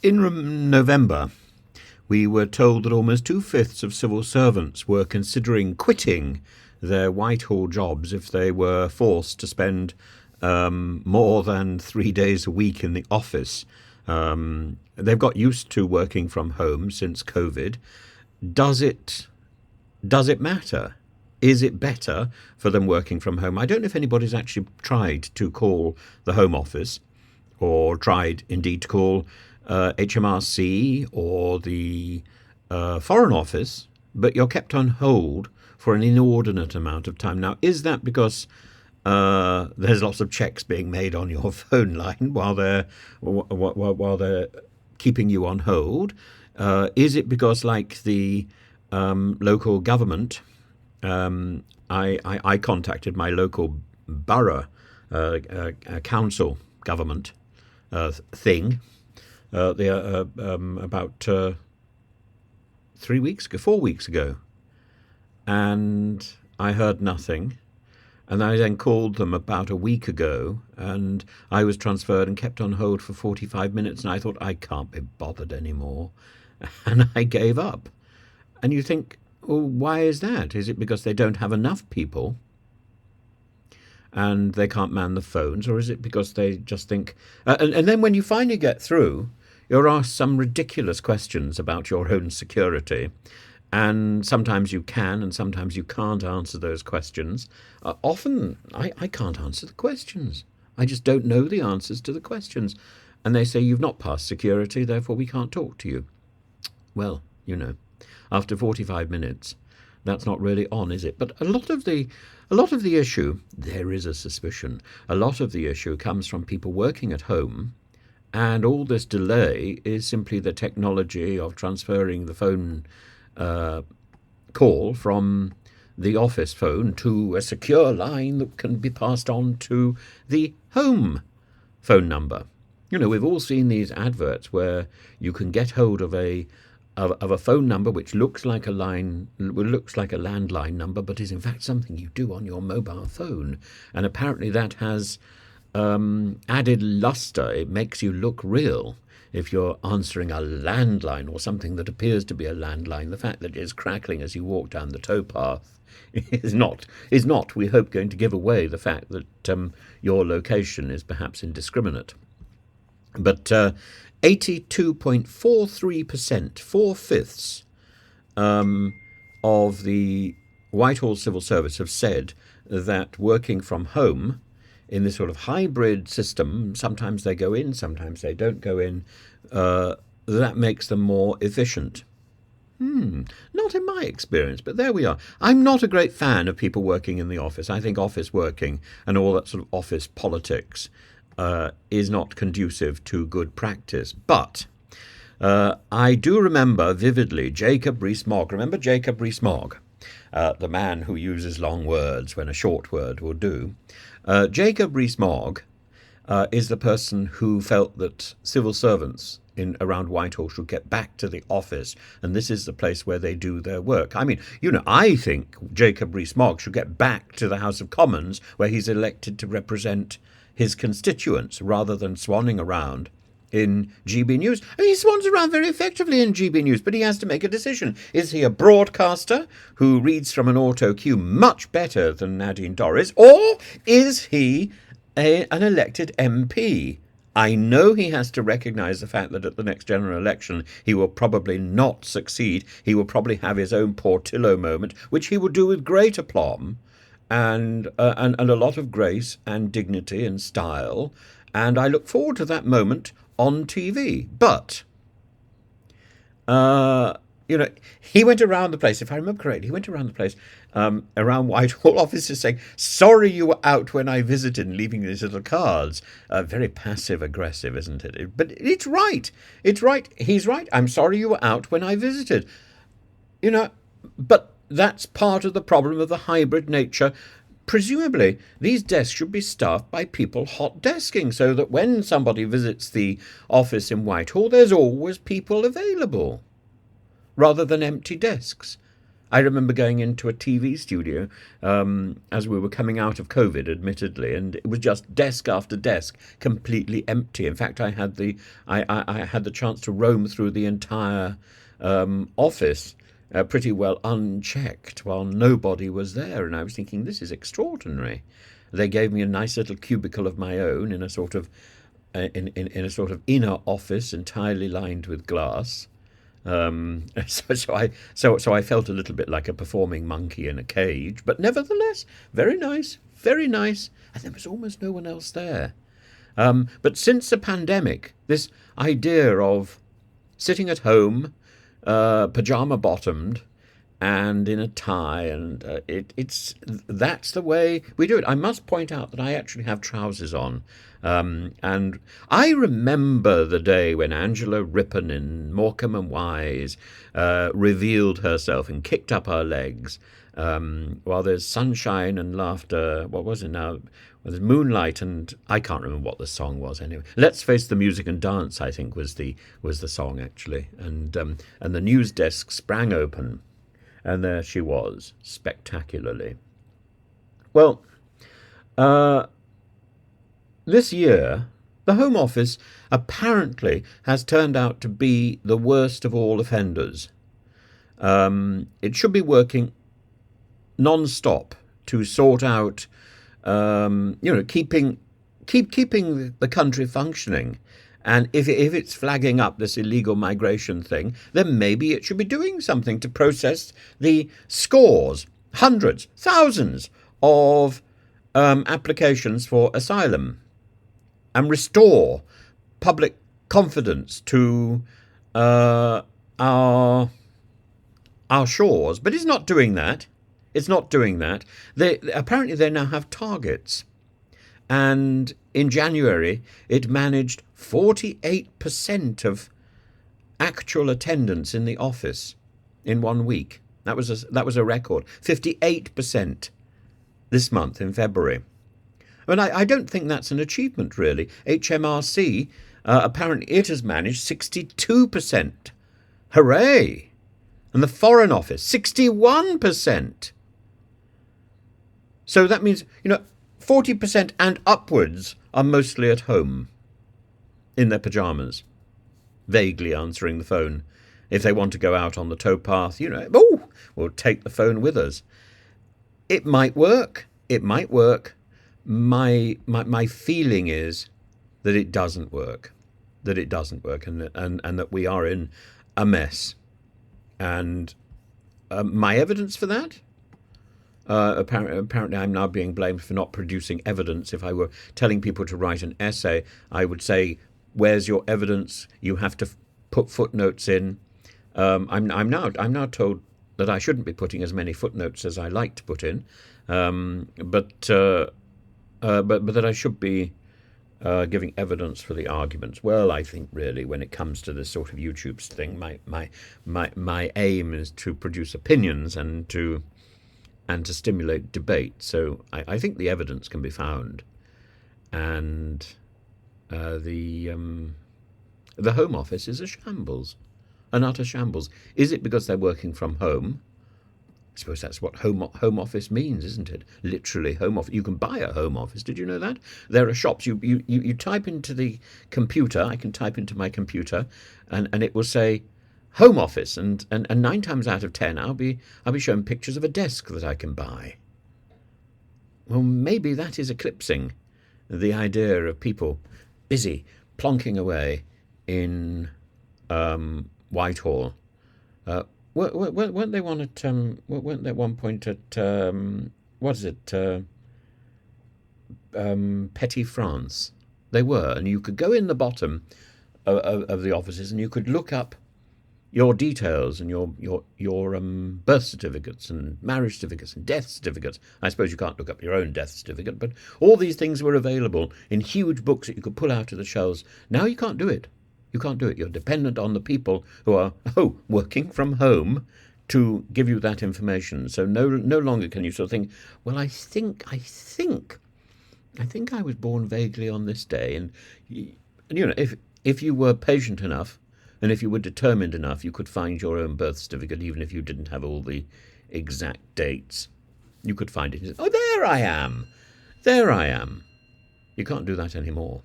In November, we were told that almost two-fifths of civil servants were considering quitting their Whitehall jobs if they were forced to spend more than 3 days a week in the office. They've got used to working from home since COVID. Does it matter? Is it better for them working from home? I don't know if anybody's actually tried to call the Home Office or tried indeed to call HMRC or the Foreign Office, but you're kept on hold for an inordinate amount of time. Now, is that because there's lots of checks being made on your phone line while they're keeping you on hold? Is it because, like the local government, I contacted my local borough council government thing about 4 weeks ago, and I heard nothing. And I then called them about a week ago, and I was transferred and kept on hold for 45 minutes, and I thought, I can't be bothered anymore. And I gave up. And you think, well, why is that? Is it because they don't have enough people and they can't man the phones, or is it because they just think... and then when you finally get through, you're asked some ridiculous questions about your own security. And sometimes you can and sometimes you can't answer those questions. Often I can't answer the questions. I just don't know the answers to the questions. And they say, you've not passed security, therefore we can't talk to you. Well, after 45 minutes, that's not really on, is it? But a lot of the issue, there is a suspicion, a lot of the issue comes from people working at home, and all this delay is simply the technology of transferring the phone call from the office phone to a secure line that can be passed on to the home phone number. We've all seen these adverts where you can get hold of a phone number which looks like a landline number, but is in fact something you do on your mobile phone. And apparently that has added luster. It makes you look real. If you're answering a landline or something that appears to be a landline, the fact that it is crackling as you walk down the towpath is not, we hope, going to give away the fact that your location is perhaps indiscriminate. But 82.43%, four-fifths of the Whitehall civil service have said that working from home in this sort of hybrid system, sometimes they go in, sometimes they don't go in, that makes them more efficient. Not in my experience, but there we are. I'm not a great fan of people working in the office. I think office working and all that sort of office politics is not conducive to good practice. But I do remember vividly Jacob Rees-Mogg. Remember Jacob Rees-Mogg, the man who uses long words when a short word will do. Jacob Rees-Mogg is the person who felt that civil servants around Whitehall should get back to the office, and this is the place where they do their work. I mean, I think Jacob Rees-Mogg should get back to the House of Commons, where he's elected to represent his constituents, rather than swanning around in GB News. I mean, he swans around very effectively in GB News, but he has to make a decision. Is he a broadcaster who reads from an auto cue much better than Nadine Dorries, or is he an elected MP? I know he has to recognise the fact that at the next general election he will probably not succeed. He will probably have his own Portillo moment, which he will do with great aplomb and a lot of grace and dignity and style. And I look forward to that moment on TV. But, he went around the place, if I remember correctly, around Whitehall offices saying, sorry you were out when I visited, and leaving these little cards. Very passive-aggressive, isn't it? But it's right. It's right. He's right. I'm sorry you were out when I visited. But that's part of the problem of the hybrid nature. Presumably, these desks should be staffed by people hot desking, so that when somebody visits the office in Whitehall, there's always people available, rather than empty desks. I remember going into a TV studio as we were coming out of COVID, admittedly, and it was just desk after desk, completely empty. In fact, I had the chance to roam through the entire office pretty well unchecked while nobody was there, and I was thinking, this is extraordinary. They gave me a nice little cubicle of my own in a sort of in a sort of inner office entirely lined with glass. So I felt a little bit like a performing monkey in a cage, but nevertheless, very nice, very nice. And there was almost no one else there. But since the pandemic, this idea of sitting at home, pajama bottomed, and in a tie, and that's the way we do it. I must point out that I actually have trousers on, and I remember the day when Angela Rippon in Morecambe and Wise revealed herself and kicked up her legs, while there's sunshine and laughter. What was it now? Well, there's moonlight, and I can't remember what the song was anyway. Let's Face the Music and Dance, I think, was the song actually, and the news desk sprang open. And there she was, spectacularly. Well, this year, the Home Office apparently has turned out to be the worst of all offenders. It should be working non-stop to sort out, keeping the country functioning. And if it's flagging up this illegal migration thing, then maybe it should be doing something to process the scores, hundreds, thousands of applications for asylum and restore public confidence to our shores. But it's not doing that. It's not doing that. Apparently they now have targets. And in January, it managed 48% of actual attendance in the office in 1 week. That was a record. 58% this month in February. And I don't think that's an achievement, really. HMRC, apparently it has managed 62%. Hooray! And the Foreign Office, 61%. So that means, 40% and upwards are mostly at home, in their pyjamas, vaguely answering the phone. If they want to go out on the towpath, we'll take the phone with us. It might work. It might work. My feeling is that it doesn't work. That it doesn't work, and that we are in a mess. And my evidence for that? Apparently I'm now being blamed for not producing evidence. If I were telling people to write an essay, I would say, where's your evidence? You have to put footnotes in. I'm now told that I shouldn't be putting as many footnotes as I like to put in, but that I should be giving evidence for the arguments. Well, I think really when it comes to this sort of YouTube thing, my aim is to produce opinions and to stimulate debate. So I think the evidence can be found, and the Home Office is a shambles, an utter shambles. Is it because they're working from home? I suppose that's what home office means, isn't it? Literally, home office. You can buy a home office. Did you know that? There are shops. You type into the computer. I can type into my computer, and it will say Home Office, and 9 times out of 10 I'll be shown pictures of a desk that I can buy. Well, maybe that is eclipsing the idea of people busy plonking away in Whitehall. Weren't they one at weren't they at one point at what is it? Petty France. They were, and you could go in the bottom of the offices, and you could look up your details and your birth certificates and marriage certificates and death certificates. I suppose you can't look up your own death certificate, but all these things were available in huge books that you could pull out of the shelves. Now you can't do it. You can't do it. You're dependent on the people who are working from home to give you that information. So no longer can you sort of think, well, I think I was born vaguely on this day, and if you were patient enough, and if you were determined enough, you could find your own birth certificate, even if you didn't have all the exact dates. You could find it. Oh, there I am. There I am. You can't do that anymore.